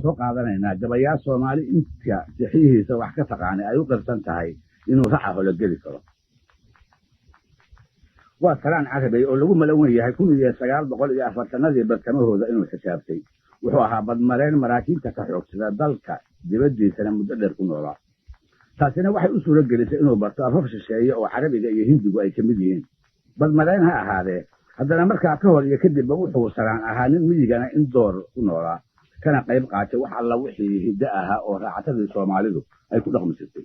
soo qaadanaynaa gabayaa Soomaali inta sixihiisa wax ka taqaanay ay u qirsan tahay inuu raxa holo geli karo. waa salaan carabi oo lagu malawan yahay 1940 bartamahooda inuu xisaabtay. wuxuu ahaa badmareen maraakiibta ka xoogsada dalka dibadiisana muddo dheer ku noolaa. taasina waxay u suuro gelisay inuu barto afaf shisheeye oo carabiga iyo hindigu ay ka mid yihiin. badmareen ha ahaadee haddana markaa ka hor iyo kadibba wuxuu salaan ahaa nin miyigana in door ku noolaa kana qayb qaatay wax alla wixii hiddo ahaa oo raacatadii Soomaalidu ay ku dhaqmi jirtay.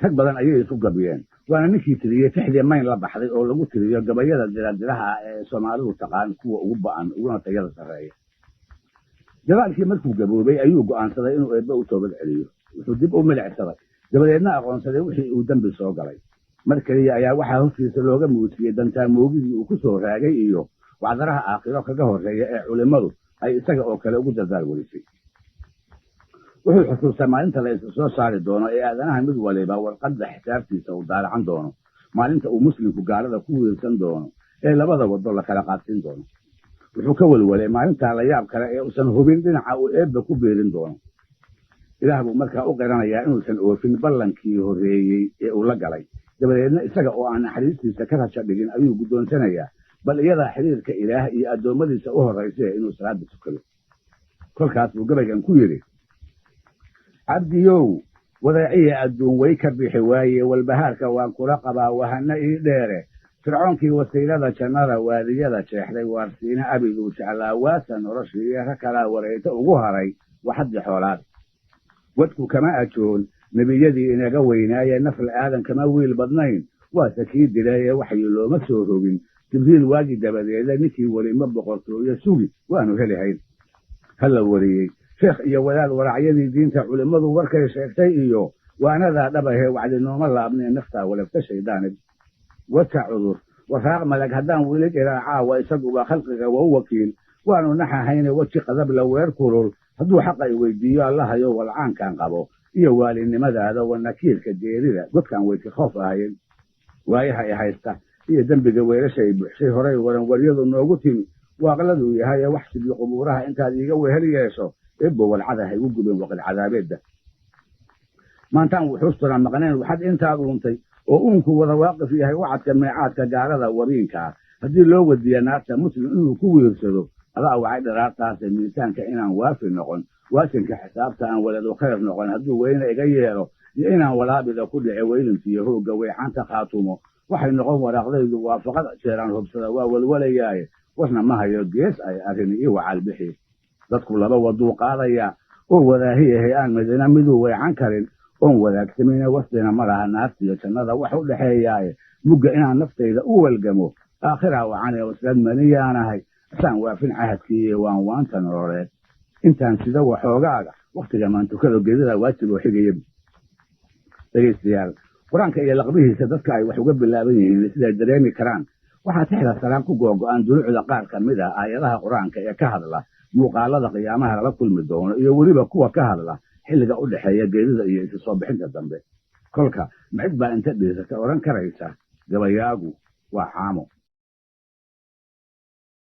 rag badan ayay isu gabiyeen waana ninkii tiriyey tixdii mayn la baxday oo lagu tiriyo gabayada diradiraha ee Soomaalidu taqaan kuwa ugu ba'an uguna tayada sareeya. jabaalkii markuu gaboobay ayuu go'aansaday inuu eebba u toobad celiyo. wuxuu dib u milicsaday dabadeedna aqoonsaday wixii uu dambi soo galay. mar kaliya ayaa waxaa hoostiisa looga muujiyey dantaamoodigii uu ku soo raagay iyo wacdaraha aakhiro kaga horreeya ee culimmadu ay isaga oo kale ugu dadaal welisay. wuxuu xusuustaa maalinta la isu soo saari doono ee aadanaha mid waliba warqadda xisaabtiisa uu daalacan doono, maalinta uu muslimku gaalada ku wiirsan doono ee labada wado la kala qaadsiin doono. wuxuu ka welwelay maalintaa la yaab kale ee uusan hubin dhinaca uu eebba ku beerin doono. ilaah buu markaa u qiranayaa inuusan oofin ballankii horreeyey ee uu la galay. dabadeedna isaga oo aan naxariistiisa ka rajo dhigin ayuu guddoonsanayaa bal iyadaa xiriirka ilaah iyo addoommadiisa u horraysa inuu salaada tukado. kolkaas buu gabaygan ku yidhi: cabdiyow wadaeciya adduun way ka bixi waaye walbahaarka waan kula qabaa wahana ii dheere fircoonkii wasiilada jannada waadiyada jeexday waarsiina abiduu jeclaa waasa noloshii iyo ka kalaa wareegta ugu haray waxaddi xoolaad. wadku kama ajoon nebiyadii inaga weynaaye nafl aadan kama wiil badnayn waase kii dilaye waxyi looma soo rogin jibriil waagi dabadeeda ninkii welima boqortooyo sugi waanu helihayn. hala wariyey sheekh iyo wadaad waracyadii diinta culimmadu warkay sheegtay iyo waanadaa dhabahee wacdi nooma laabnee naftaa walabta shayddaanid. wadka cudur waraaq malag haddaan weli dhiraacaawa isaguba khalqiga wa u wakiil waanu naxahayne weji qadabla weer kulul hadduu xaqa i weydiiyo allahayo walcaankan qabo iyo waalinimadaada wanakiirka geerida godkaan weydka khoof ahayn. waayaha i haysta iyo dembiga weelasha ay buuxshay horay waran waryadu noogu timi waaqladuu yahay ee wax sidii qubuuraha intaad iiga wehel yeesho eebbo walcada ha igu gubeen waqid cadaabeedda. maantaan wuxuustunaa maqnayn waxaad intaad uuntay oo uunku wada waaqif yahay wacadka meecaadka gaalada wabiinkaa haddii loo wadiya naarta muslim inuu ku wiirsado adaa wacay dharaartaase miisaanka inaan waafi noqon waasinka xisaabta aan waladu khayr noqon hadduu weyne iga yeelo iyo inaan walaabida ku dhici weylintiiyo hoogga weyxaanta khaatumo waxay noqon waraaqdaydu waafaqad jeeraan hubsada waa walwalayaaye warna ma hayo gees ay arrini ii wacaal bixi. dadku laba waduu qaadayaa oo wadaahiyahay aan midina miduu weycan karin oon wadaagsamine wasdina ma laha naartiyo jannada wax u dhexeeyaaye mugga inaan naftayda u walgamo aakhiraa wacane waslaad maniyaanahay asaan waafin cahadkiiyo waan waanta nololeed intaan sida waxoogaaga wakhtiga maantukado geedada waajib oo xigaya. dhegaystayaal qur-aanka iyo laqbihiisa dadka ay wax uga bilaaban yihiin siday dareemi karaan waxaa tixda salaan ku googo'an duruucda qaar ka mid ah aayadaha qur-aanka ee ka hadla muuqaalada qiyaamaha lala kulmi doono iyo weliba kuwa ka hadla xilliga u dhexeeya geedida iyo isu soo bixinta dambe. kolka macid baa inta dhiisata odhan karaysa gabayaagu waa caamo.